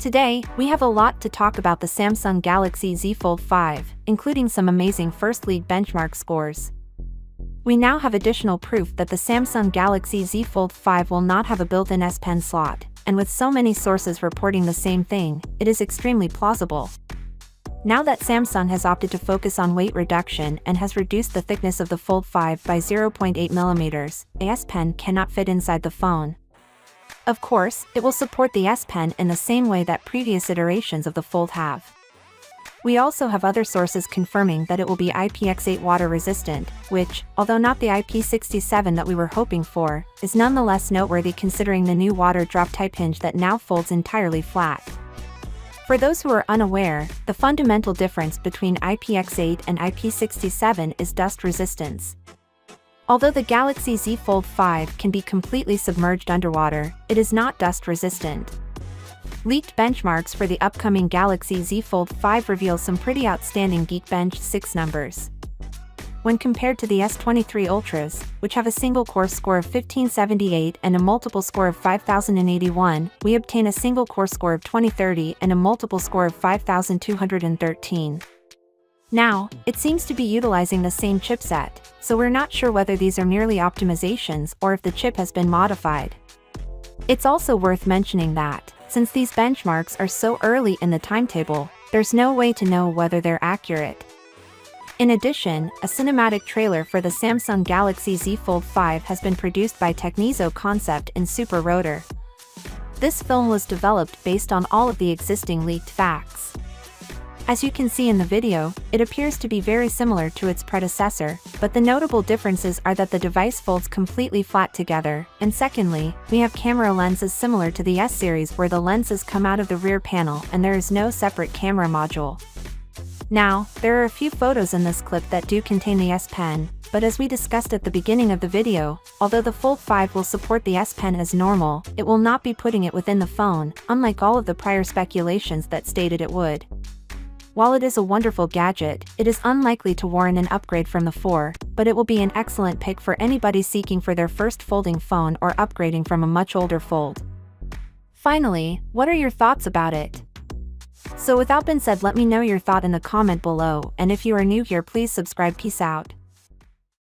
Today, we have a lot to talk about the Samsung Galaxy Z Fold 5, including some amazing first league benchmark scores. We now have additional proof that the Samsung Galaxy Z Fold 5 will not have a built-in S Pen slot, and with so many sources reporting the same thing, it is extremely plausible. Now that Samsung has opted to focus on weight reduction and has reduced the thickness of the Fold 5 by 0.8 mm, a S Pen cannot fit inside the phone. Of course, it will support the S Pen in the same way that previous iterations of the Fold have. We also have other sources confirming that it will be IPX8 water resistant, which, although not the IP67 that we were hoping for, is nonetheless noteworthy considering the new water drop type hinge that now folds entirely flat. For those who are unaware, the fundamental difference between IPX8 and IP67 is dust resistance. Although the Galaxy Z Fold 5 can be completely submerged underwater, it is not dust resistant. Leaked benchmarks for the upcoming Galaxy Z Fold 5 reveal some pretty outstanding Geekbench 6 numbers. When compared to the S23 Ultras, which have a single core score of 1578 and a multiple score of 5081, we obtain a single core score of 2030 and a multiple score of 5213. Now, it seems to be utilizing the same chipset, so we're not sure whether these are merely optimizations or if the chip has been modified. It's also worth mentioning that, since these benchmarks are so early in the timetable, there's no way to know whether they're accurate. In addition, a cinematic trailer for the Samsung Galaxy Z Fold 5 has been produced by Technizo Concept in Super Rotor. This film was developed based on all of the existing leaked facts. As you can see in the video, it appears to be very similar to its predecessor, but the notable differences are that the device folds completely flat together, and secondly, we have camera lenses similar to the S series where the lenses come out of the rear panel and there is no separate camera module. Now, there are a few photos in this clip that do contain the S Pen, but as we discussed at the beginning of the video, although the Fold 5 will support the S Pen as normal, it will not be putting it within the phone, unlike all of the prior speculations that stated it would. While it is a wonderful gadget, it is unlikely to warrant an upgrade from the 4, but it will be an excellent pick for anybody seeking for their first folding phone or upgrading from a much older Fold. Finally, what are your thoughts about it? So without being said, let me know your thought in the comment below, and if you are new here, please subscribe. Peace out.